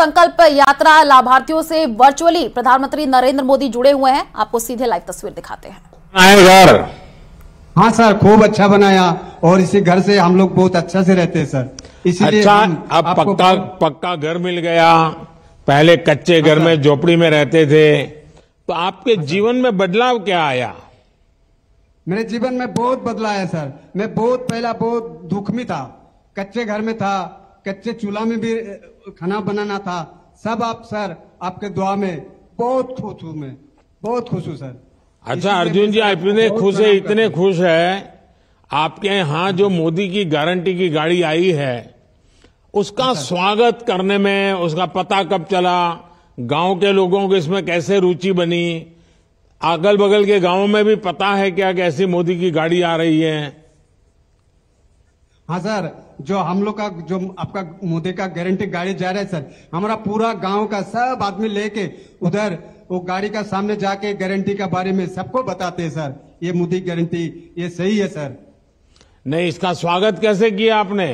संकल्प यात्रा लाभार्थियों से वर्चुअली प्रधानमंत्री नरेंद्र मोदी जुड़े हुए हैं। आपको सीधे लाइव तस्वीर दिखाते हैं। घर हाँ सर, खूब अच्छा बनाया और इसी घर से हम लोग बहुत अच्छा से रहते हैं सर, इसीलिए अच्छा। अब पक्का घर मिल गया। पहले कच्चे घर में झोपड़ी में रहते थे, तो आपके जीवन में बदलाव क्या आया? मेरे जीवन में बहुत बदलाव है सर। मैं पहला बहुत दुख में था, कच्चे घर में था, कच्चे चूल्हा में भी खाना बनाना था। सब आप सर, आपके दुआ में बहुत खुश हूँ, मैं बहुत खुश हूँ सर। अच्छा अर्जुन जी, आप इतने खुश है, आपके यहाँ जो मोदी की गारंटी की गाड़ी आई है, उसका स्वागत करने में उसका पता कब चला? गांव के लोगों को इसमें कैसे रुचि बनी? अगल बगल के गांवों में भी पता है क्या कि ऐसी मोदी की गाड़ी आ रही है? हाँ सर, जो हम लोग का जो आपका मोदी का गारंटी गाड़ी जा रहा है सर, हमारा पूरा गांव का सब आदमी लेके उधर वो गाड़ी का सामने जाके गारंटी के बारे में सबको बताते हैं सर, ये मोदी गारंटी ये सही है सर। नहीं, इसका स्वागत कैसे किया आपने?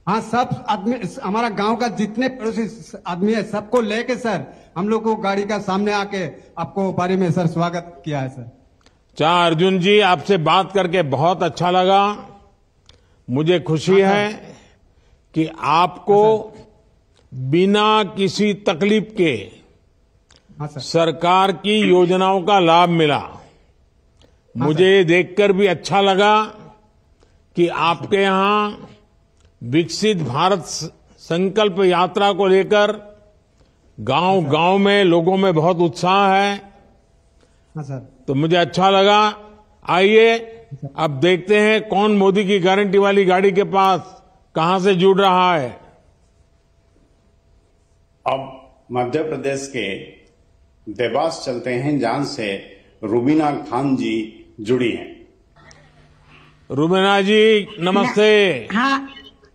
हाँ, सब आदमी, हमारा गांव का जितने पड़ोसी आदमी है सबको लेके सर हम लोग को गाड़ी का सामने आके आपको बारे में सर स्वागत किया है सर। अच्छा अर्जुन जी, आपसे बात करके बहुत अच्छा लगा। मुझे खुशी है कि आपको बिना किसी तकलीफ के सरकार की योजनाओं का लाभ मिला। मुझे ये देखकर भी अच्छा लगा कि आपके यहाँ विकसित भारत संकल्प यात्रा को लेकर गांव में लोगों में बहुत उत्साह है। हाँ सर, तो मुझे अच्छा लगा। आइए अब देखते हैं कौन मोदी की गारंटी वाली गाड़ी के पास कहां से जुड़ रहा है। अब मध्य प्रदेश के देवास चलते हैं, जहां से रुबीना खान जी जुड़ी हैं। रुबीना जी नमस्ते। हाँ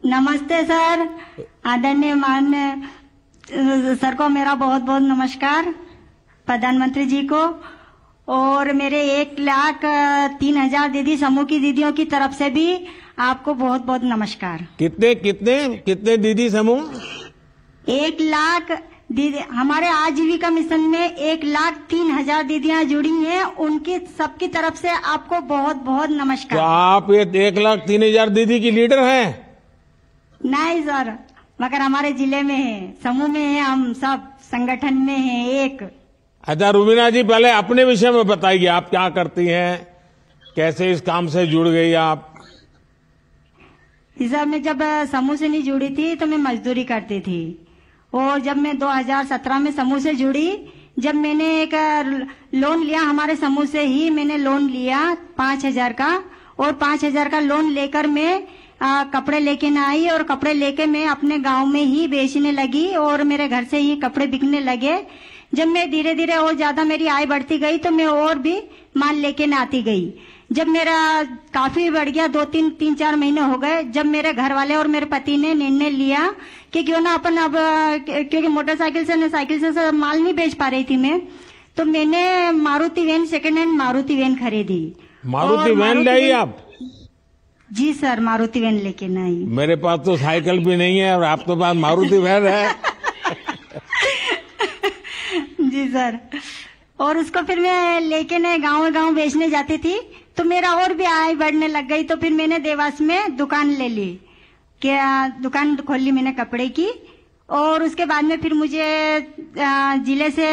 नमस्ते सर, आदरणीय माननीय सर को मेरा बहुत बहुत नमस्कार, प्रधानमंत्री जी को, और मेरे 1,03,000 दीदी समूह की दीदियों की तरफ से भी आपको बहुत बहुत नमस्कार। कितने दीदी समूह? 1 लाख दीदी, हमारे आजीविका मिशन में 1,03,000 दीदियां जुड़ी हैं, उनकी सबकी तरफ से आपको बहुत बहुत नमस्कार। तो आप ये 1,03,000 दीदी की लीडर हैं? नहीं सर, मगर हमारे जिले में है, समूह में है, हम सब संगठन में हैं एक। अच्छा रुबीना जी, पहले अपने विषय में बताइए, आप क्या करती हैं, कैसे इस काम से जुड़ गई आप? सर मैं जब समूह से नहीं जुड़ी थी तो मैं मजदूरी करती थी, और जब मैं 2017 में समूह से जुड़ी, जब मैंने एक लोन लिया हमारे समूह से ही, मैंने लोन लिया 5,000 का, और 5,000 का लोन लेकर मैं कपड़े लेके न आई, और कपड़े लेके मैं अपने गांव में ही बेचने लगी, और मेरे घर से ही कपड़े बिकने लगे। जब मैं धीरे धीरे और ज्यादा मेरी आय बढ़ती गई तो मैं और भी माल लेके न आती गई। जब मेरा काफी बढ़ गया, 3-4 महीने हो गए, जब मेरे घर वाले और मेरे पति ने निर्णय लिया कि क्यों ना अपन अब, क्योंकि मोटरसाइकिल से साइकिल से माल नहीं बेच पा रही थी मैं, तो मैंने Maruti van, second hand Maruti van खरीदी। मारुति वैन लाई आप? जी सर, मारुति वैन लेके नहीं। मेरे पास तो साइकिल भी नहीं है और आपके पास मारुति वैन है। जी सर, और उसको फिर मैं लेके न गांव बेचने जाती थी, तो मेरा और भी आय बढ़ने लग गई। तो फिर मैंने देवास में दुकान ले ली, क्या दुकान खोल ली मैंने कपड़े की, और उसके बाद में फिर मुझे जिले से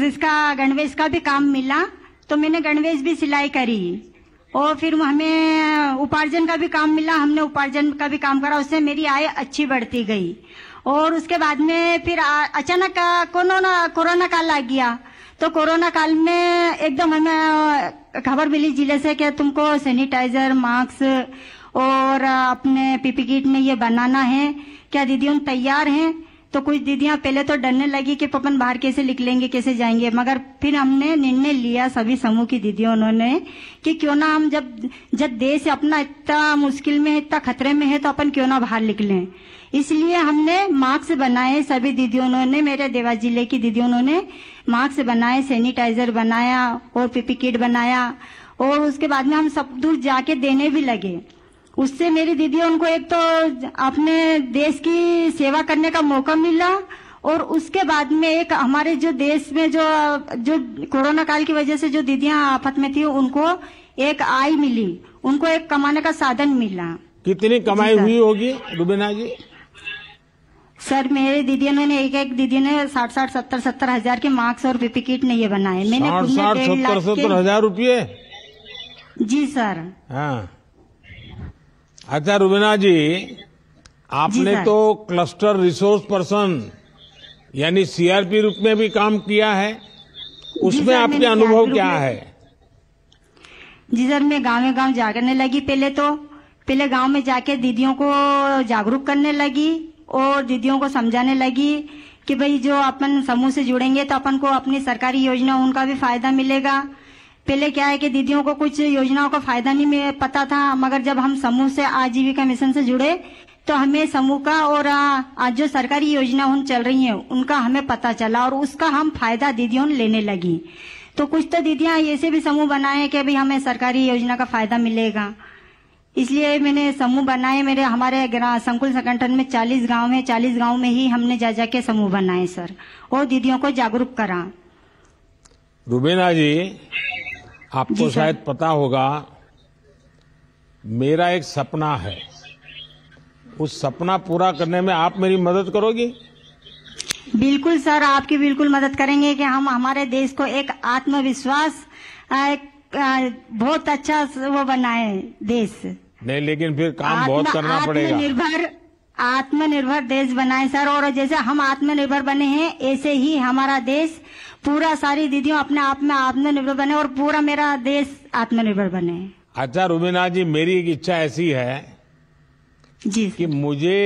इसका गणवेश का भी काम मिला, तो मैंने गणवेश भी सिलाई करी, और फिर हमें उपार्जन का भी काम मिला, हमने उपार्जन का भी काम करा, उससे मेरी आय अच्छी बढ़ती गई। और उसके बाद में फिर अचानक कोरोना काल आ गया, तो कोरोना काल में एकदम हमें खबर मिली जिले से कि तुमको सैनिटाइजर, मास्क और अपने पीपी किट में ये बनाना है, क्या दीदियों तैयार हैं? तो कुछ दीदियां पहले तो डरने लगी कि अपन बाहर कैसे निकलेंगे, कैसे जाएंगे, मगर फिर हमने निर्णय लिया सभी समूह की दीदियों ने कि क्यों ना हम जब देश अपना इतना मुश्किल में, इतना खतरे में है, तो अपन क्यों ना बाहर निकलें। इसलिए हमने मास्क बनाए, सभी दीदियों ने, मेरे देवास जिले की दीदियों ने मास्क बनाए, सैनिटाइजर बनाया और पीपी किट बनाया, और उसके बाद में हम सब दूर जाके देने भी लगे। उससे मेरी दीदी उनको एक तो अपने देश की सेवा करने का मौका मिला, और उसके बाद में एक हमारे जो देश में जो कोरोना काल की वजह से जो दीदियां आफत में थी उनको एक आय मिली, उनको एक कमाने का साधन मिला। कितनी कमाई हुई होगी रुबीना जी? सर मेरे दीदी ने एक दीदी ने 60-70 हजार के मास्क और पीपी किट ने ये बनाए। मैंने 60-70 हजार रुपये? जी सर। हाँ। अच्छा रुबीना जी, आपने तो क्लस्टर रिसोर्स पर्सन यानी सीआरपी रूप में भी काम किया है, उसमें आपके अनुभव क्या है? जी सर, मैं गाँव जागरने लगी। पहले गांव में जाके दीदियों को जागरूक करने लगी और दीदियों को समझाने लगी कि भाई जो अपन समूह से जुड़ेंगे तो अपन को अपनी सरकारी योजना उनका भी फायदा मिलेगा। पहले क्या है कि दीदियों को कुछ योजनाओं का फायदा नहीं पता था, मगर जब हम समूह से आजीविका मिशन से जुड़े तो हमें समूह का और आज जो सरकारी योजना चल रही है उनका हमें पता चला और उसका हम फायदा दीदियों लेने लगी। तो कुछ तो दीदियां ऐसे भी समूह बनाए कि भाई हमें सरकारी योजना का फायदा मिलेगा, इसलिए मैंने समूह बनाए। हमारे संकुल संगठन में 40 गांव है, 40 गांव में ही हमने जा के समूह बनाए सर, और दीदियों को जागरूक करा। रुबीना जी, आपको शायद पता होगा, मेरा एक सपना है, उस सपना पूरा करने में आप मेरी मदद करोगी? बिल्कुल सर, आपकी बिल्कुल मदद करेंगे कि हम हमारे देश को एक आत्मविश्वास बहुत अच्छा वो बनाए देश। नहीं, लेकिन फिर काम बहुत करना पड़ेगा। आत्मनिर्भर देश बनाए सर, और जैसे हम आत्मनिर्भर बने हैं ऐसे ही हमारा देश पूरा सारी दीदियों अपने आप में आत्मनिर्भर बने और पूरा मेरा देश आत्मनिर्भर बने। अच्छा रुबीना जी, मेरी एक इच्छा ऐसी है जी कि मुझे